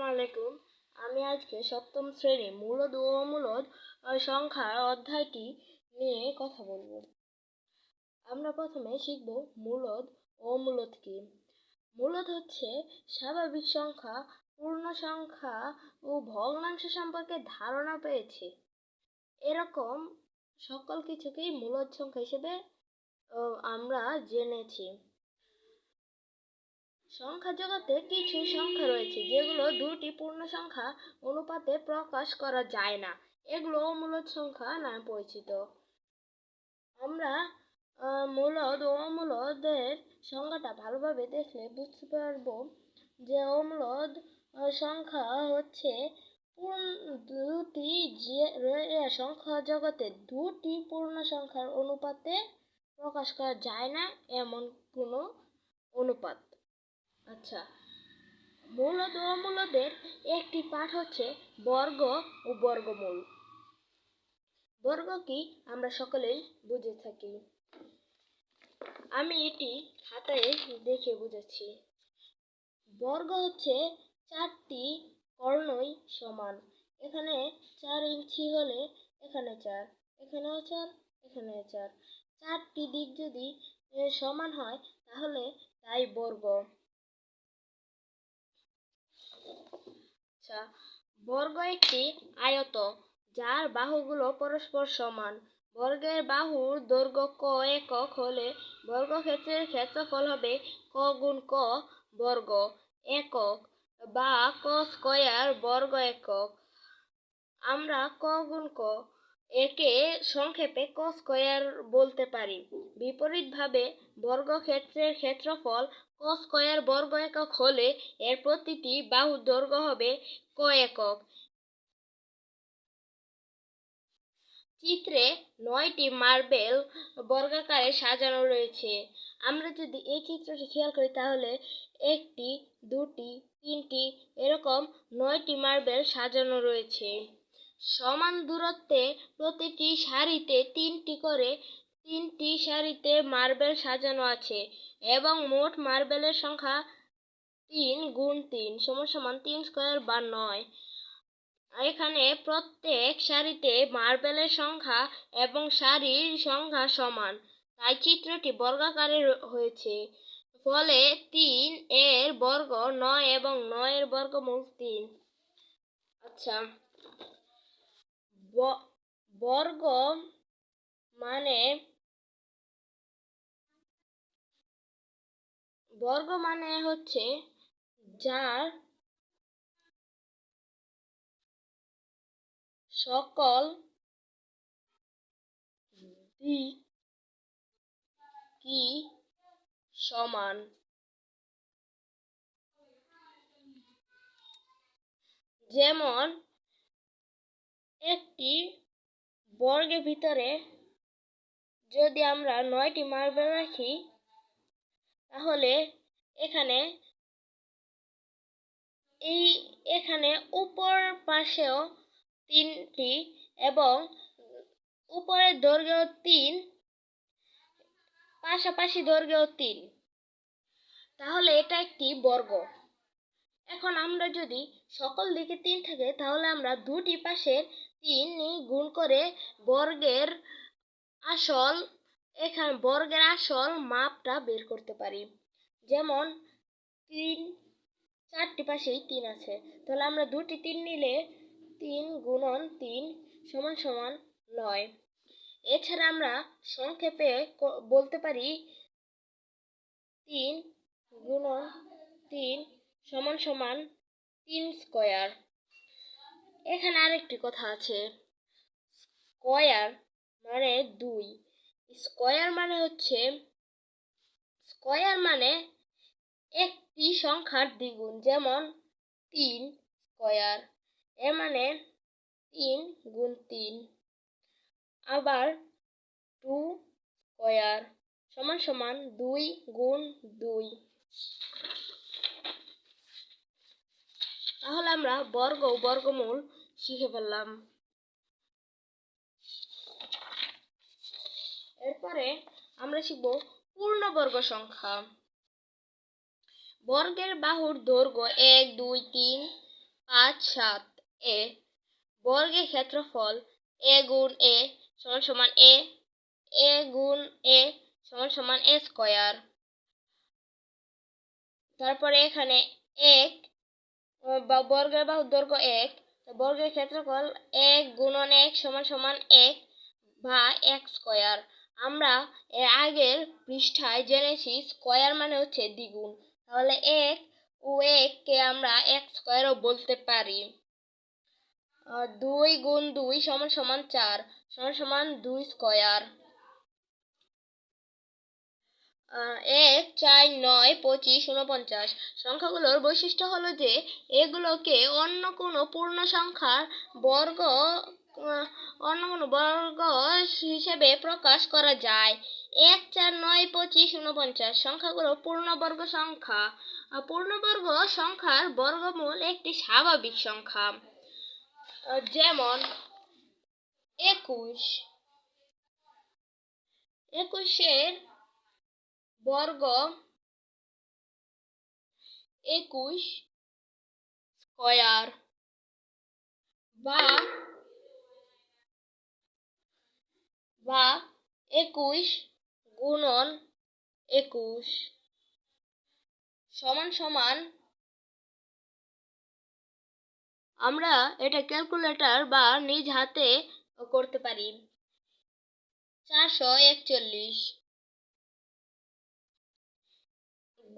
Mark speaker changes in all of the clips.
Speaker 1: আলাইকুম। আমি আজকে সপ্তম শ্রেণী মূলদ ও অমূলদ সংখ্যার অধ্যায়টি নিয়ে কথা বলবো। আমরা প্রথমে শিখব মূলদ ও অমূলদ কি। মূলদ হচ্ছে স্বাভাবিক সংখ্যা, পূর্ণ সংখ্যা ও ভগ্নাংশ সম্পর্কে ধারণা পেয়েছে। এরকম সকল কিছুকেই মূলদ সংখ্যা হিসেবে আমরা জেনেছি। সংখ্যা জগতে কিছু সংখ্যা রয়েছে যেগুলো দুটি পূর্ণ সংখ্যা অনুপাতে প্রকাশ করা যায় না, এগুলো অমূলদ সংখ্যা নামে পরিচিত। আমরা মূলদ ও অমূলদের সংখ্যাটা ভালোভাবে দেখলে বুঝতে পারবো যে অমূলদ সংখ্যা হচ্ছে দুটি সংখ্যা জগতে দুটি পূর্ণ সংখ্যার অনুপাতে প্রকাশ করা যায় না এমন কোনো অনুপাত। আচ্ছা, মূলদ ও অমূলদের একটি পাঠ হচ্ছে বর্গ ও বর্গমূল। বর্গ কি আমরা সকলেই বুঝে থাকি। আমি এটি খাতায় দেখে বুঝাচ্ছি। বর্গ হচ্ছে চারটি কর্ণই সমান। এখানে 4 ইঞ্চি হলে এখানে 4, এখানেও 4, এখানেও 4। চারটি দিক যদি সমান হয় তাহলে তাই বর্গ। আচ্ছা, বর্গ একটি আয়ত যার বাহুগুলো পরস্পর সমান। বর্গের বাহুর দৈর্ঘ্য ক একক হলে বর্গক্ষেত্রের ক্ষেত্রফল হবে ক গুণ ক বর্গ একক বা ক স্কয়ার বর্গ একক। আমরা ক গুণ ক একে সংক্ষেপে ক স্কয়ার বলতে পারি। বিপরীতভাবে বর্গক্ষেত্রের ক্ষেত্রফল ক স্কয়ার বর্গ একক হলে এর প্রতিটি বাহুর দৈর্ঘ্য হবে ক একক। চিত্রে 9টি মার্বেল বর্গাকারে সাজানো রয়েছে। আমরা যদি এই চিত্রটি খেয়াল করি তাহলে 1টি, 2টি, 3টি এরকম 9টি মার্বেল সাজানো রয়েছে। সমান দূরত্বে প্রতিটি সারিতে 3টি করে 3টি সারিতে মার্বেল সাজানো আছে এবং মোট মার্বেলের সংখ্যা 3 গুণ 3 সমান 3 স্কয়ার বা 9। এখানে প্রত্যেক সারিতে মার্বেলের সংখ্যা এবং সারির সংখ্যা সমান, তাই চিত্রটি বর্গাকারে হয়েছে। ফলে 3 এর বর্গ 9 এবং 9 এর বর্গমূল 3। আচ্ছা, বর্গ মানে হচ্ছে যার সকল দিক কি সমান। যেমন একটি বর্গের ভিতরে যদি আমরা 9টি মার্বেল রাখি তাহলে এখানে উপর পাশেও 3টি এবং উপরের দৈর্ঘ্য 3, পাশাপাশি দৈর্ঘ্য 3, তাহলে এটা একটি বর্গ। এখন আমরা যদি সকল দিকে 3 থাকে তাহলে আমরা দুটি পাশের 3 গুণ করে বর্গের আসল মাপটা বের করতে পারি। যেমন 4টি পাশেই 3 আছে, তাহলে আমরা দুটি 3 নিলে 3 গুণন 3 সমান 9। এছাড়া আমরা সংক্ষেপে বলতে পারি 3 গুণন 3 সমান 3 স্কয়ার। এখানে আরেকটি কথা আছে, স্কয়ার মানে 2। স্কয়ার মানে একটি সংখ্যার দ্বিগুণ, যেমন 3 স্কয়ার, এর মানে 3 গুণ 3। আবার 2 স্কয়ার সমান 2 গুণ 2। তাহলে আমরা বর্গ ও বর্গমূল শিখে ফেললাম। এরপরে আমরা শিখব পূর্ণবর্গ সংখ্যা। বর্গের বাহুর দৈর্ঘ্য 1, 2, 3 5 7 এ বর্গের ক্ষেত্রফল এ গুণ এ সমান সমান এ গুণ এ সমান সমান এ স্কয়ার। তারপরে এখানে 1 বর্গের বাহুর দৈর্ঘ্য 1, বর্গের ক্ষেত্রফল 1 গুণন 1 সমান সমান 1 বা 1 স্কয়ার। আমরা এর আগের পৃষ্ঠায় জেনেছি স্কয়ার মানে হচ্ছে দ্বিগুণ, তাহলে 1 ও 1 কে আমরা 1 স্কয়ারও বলতে পারি। 2 গুণ 2 সমান সমান 4 সমান সমান 2 স্কয়ার। 1 4 9 25 49 সংখ্যাগুলোর বৈশিষ্ট্য হলো যে এগুলোকে অন্য কোনো পূর্ণ সংখ্যার বর্গ হিসেবে প্রকাশ করা যায়। 1 4 9 25 49 সংখ্যাগুলো পূর্ণবর্গ সংখ্যা। পূর্ণবর্গ সংখ্যার বর্গমূল একটি স্বাভাবিক সংখ্যা, যেমন 21। 21 বর্গ 21 স্কয়ার বা 21 গুণন 21 সমান সমান, আমরা এটা ক্যালকুলেটর বা নিজ হাতে করতে পারি, 441।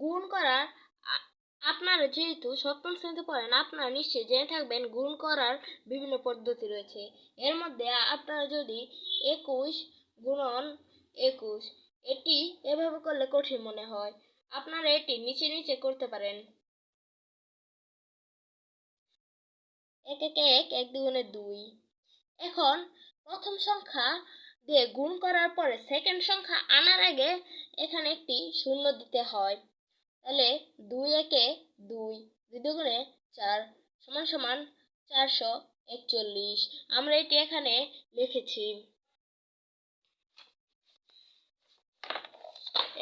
Speaker 1: গুণ করার আপনারা যেহেতু সপ্তম শ্রেণীতে পড়েন, আপনারা নিশ্চয়ই জেনে থাকবেন গুণ করার বিভিন্ন পদ্ধতি রয়েছে। এর মধ্যে আপনারা যদি 21 গুণন 21 এটি এভাবে করলে কঠিন মনে হয়, আপনারা এটি নিচে নিচে করতে পারেন। 1 1 1 1 দুগুণে 2। এখন প্রথম সংখ্যা দিয়ে গুণ করার পরে সেকেন্ড সংখ্যা আনার আগে এখানে একটি শূন্য দিতে হয়, তাহলে 2 1 এ 2, 2 দুগুণে 4 সমান সমান 441। আমরা এটি এখানে লিখেছি।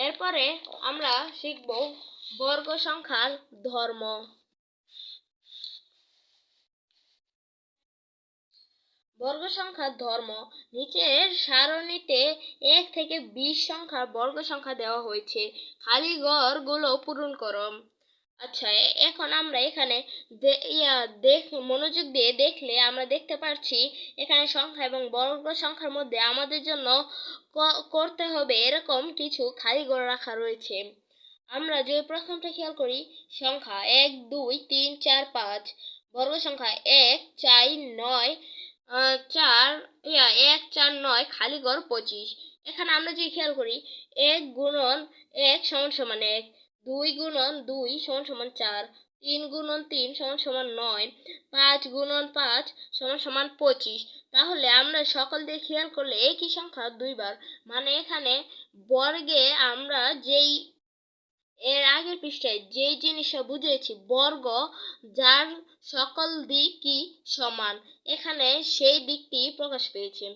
Speaker 1: এরপরে আমরা শিখব বর্গ সংখ্যার ধর্ম। বর্গ সংখ্যার ধর্ম নিচের সারণীতে 1 থেকে 20 সংখ্যার বর্গ সংখ্যা দেওয়া হয়েছে, খালি ঘরগুলো পূরণ করো। আচ্ছা, এখন আমরা এখানে মনোযোগ দিয়ে দেখলে আমরা দেখতে পাচ্ছি এখানে সংখ্যা এবং বর্গ সংখ্যার মধ্যে আমাদের জন্য করতে হবে এরকম কিছু খালি ঘর রাখা রয়েছে। আমরা যে প্রথমটা খেয়াল করি, সংখ্যা 1 2 3 4 5, বর্গ সংখ্যা 1 4 9 1 4 9 খালি ঘর 25। এখানে আমরা যে খেয়াল করি 1 গুণন 1 সমান সমান 1, 2 গুণন 2 সমান সমান 4, 3 গুণন 3 সমান সমান 9, 5 গুণন 5 সমান সমান 25। তাহলে আমরা সকল দিয়ে খেয়াল করলে একই সংখ্যা দুইবার, মানে এখানে বর্গে আমরা যেই এর আগের পৃষ্ঠায় যেই জিনিসটা বুঝিয়েছি বর্গ যার সকল দিকই সমান, এখানে সেই দিকটি প্রকাশ পেয়েছে।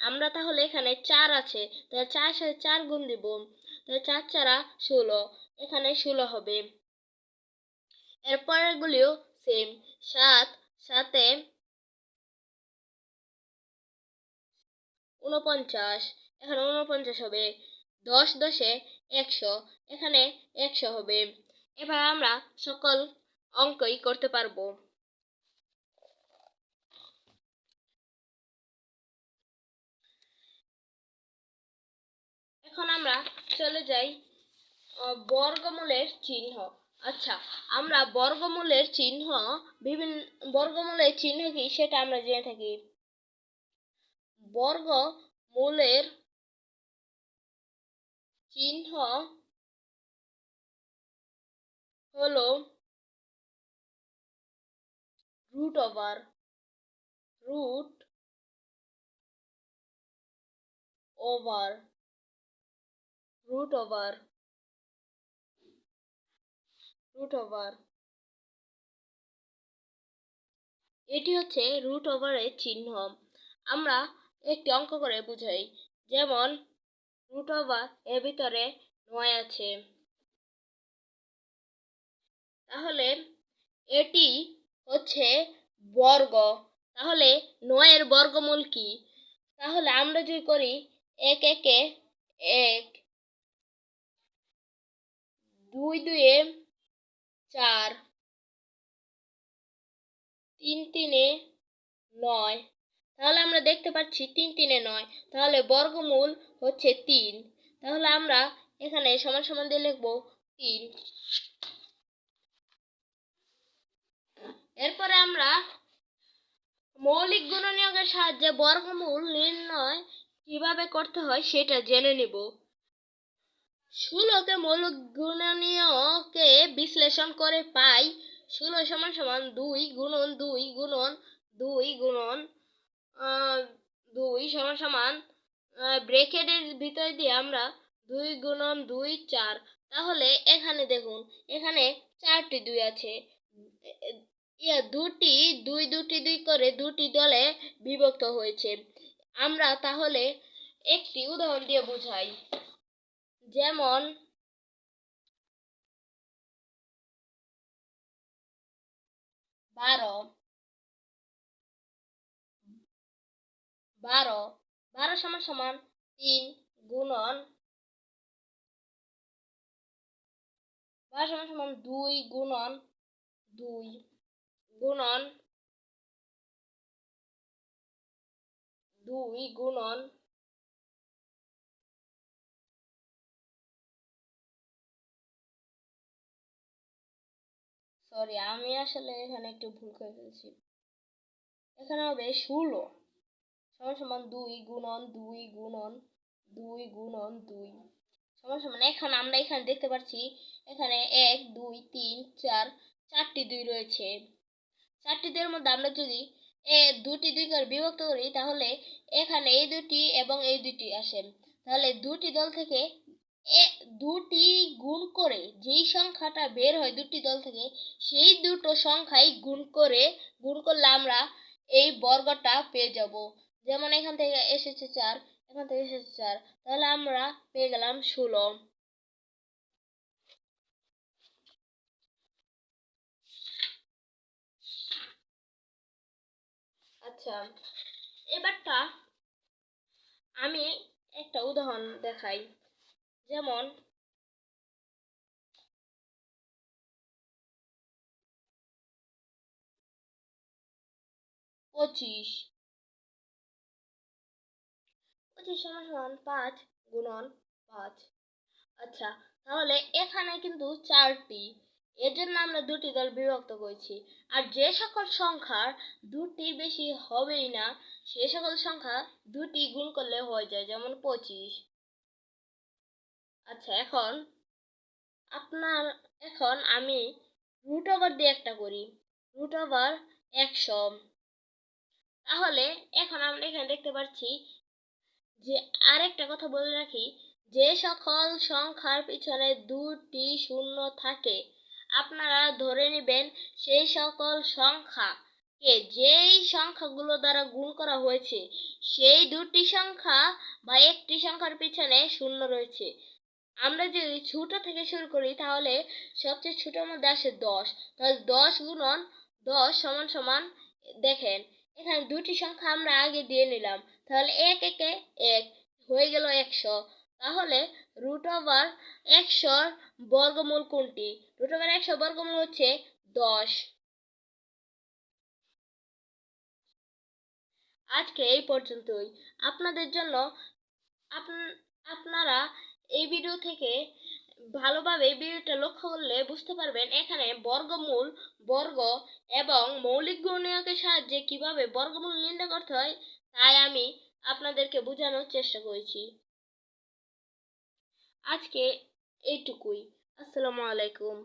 Speaker 1: আমরা তাহলে এখানে 4 আছে, তাহলে 4 সাথে 4 গুণ দিব, তাহলে 4 4 16, এখানে 16 হবে। এরপরের গুলিও সেম, 7 7 এ 49, এখানে 49 হবে। 10 10 এ 100, এখানে 100 হবে। এভাবে আমরা সকল অঙ্কই করতে পারবো। এখন আমরা চলে যাই বর্গমূলের চিহ্ন। আচ্ছা, আমরা বর্গমূলের চিহ্ন বর্গমূলের চিহ্ন কি সেটা আমরা জেনে থাকি। বর্গমূলের চিহ্ন হলো root over, root over, root over, root over. এটি হচ্ছে রুট ওভারের চিহ্ন। আমরা একটি অঙ্ক করে বুঝাই, যেমন রুট ওভার এর ভিতরে 9 আছে, তাহলে এটি হচ্ছে বর্গ। তাহলে 9 এর বর্গমূল কি? তাহলে আমরা যদি করি 1 একে 1, 2 দুয়ে 4, 3 তিনে 9। তাহলে আমরা দেখতে পাচ্ছি 3 তিনে 9। তাহলে বর্গমূল হচ্ছে 3। তাহলে আমরা এখানে সমান সমান দিয়ে লিখব 3। এরপরে আমরা মৌলিক গুণনীয়কের সাহায্যে বর্গমূল নির্ণয় কিভাবে করতে হয় সেটা জেনে নিব। 16কে মৌলিক গুণনীয়কে বিশ্লেষণ করে পাই 16 সমান সমান 2 গুণন 2 গুণন 2 গুণন 2 সমান সমান ব্র্যাকেটের ভিতর দিয়ে আমরা 2 গুণন 2 4। তাহলে এখানে দেখুন, এখানে 4টি 2 আছে। দুটি 2 করে দুটি দলে বিভক্ত হয়েছে। আমরা তাহলে একটি উদাহরণ দিয়ে বুঝাই। যেমন 12 সমান সমান 3 গুণন 12 সমান সমান 2 গুণন 2 গুণন 2 গুণন সরি, আমি আসলে এখানে একটু ভুল করে ফেলছি। এখানে হবে 16 সমান সমান 2 গুণন 2 গুণন 2 গুণন 2 সমান সমান। এখন আমরা এখানে দেখতে পাচ্ছি এখানে 1 2 3 4 4টি 2 রয়েছে। 4টি 2 এর মধ্যে আমরা যদি দুটি 2 করে বিভক্ত করি তাহলে এখানে এই দুটি এবং এই দুটি আসে। তাহলে দুটি দল থেকে দুটি গুণ করে যেই সংখ্যাটা বের হয় দুটি দল থেকে সেই দুটো সংখ্যাই গুণ করলে আমরা এই বর্গটা পেয়ে যাব। যেমন এখান থেকে এসেছে 4, এখান থেকে এসেছে 4, তাহলে আমরা পেয়ে গেলাম 16। আচ্ছা, এবারটা আমি একটা উদাহরণ দেখাই। যেমন 25 সমান সমান 5 গুণন 5। আচ্ছা, তাহলে এখানে কিন্তু 4টি, এর জন্য আমরা দুটি দল বিভক্ত করেছি। আর যে সকল সংখ্যার দুটির বেশি হবেই না সে সকল সংখ্যা দুটি গুণ করলে হয়ে যায়, যেমন 25। আচ্ছা, এখন আমি রুট ওভার দিয়ে একটা করি, রুট ওভার 100। তাহলে এখন আমরা এখানে দেখতে পাচ্ছি যে আরেকটা কথা বলে রাখি, যে সকল সংখ্যার পিছনে দুটি শূন্য থাকে আপনারা ধরে নেবেন সেই সকল সংখ্যাকে যেই সংখ্যাগুলো দ্বারা গুণ করা হয়েছে সেই দুটি সংখ্যা বা একটি সংখ্যার পিছনে শূন্য রয়েছে। আমরা যদি ছোট থেকে শুরু করি তাহলে সবচেয়ে ছোটোর মধ্যে আসে 10। তাহলে 10 গুণন 10 সমান সমান, দেখেন এখানে দুটি সংখ্যা আমরা আগে দিয়ে নিলাম। তাহলে 1 একে 1 হয়ে গেল 100। তাহলে রুট ওভার 100 বর্গমূল কোনটি? রুট ওভার 100 বর্গমূল হচ্ছে 10। আজকে এই পর্যন্তই। আপনাদের জন্য আপনারা এই ভিডিও থেকে ভালোভাবে ভিডিওটা লক্ষ্য করলে বুঝতে পারবেন এখানে বর্গমূল, বর্গ এবং মৌলিক গুণনীয়কের সাহায্যে কিভাবে বর্গমূল নির্ণয় করতে হয় তাই আমি আপনাদেরকে বোঝানোর চেষ্টা করেছি। আজকে এইটুকুই। আসসালামু আলাইকুম।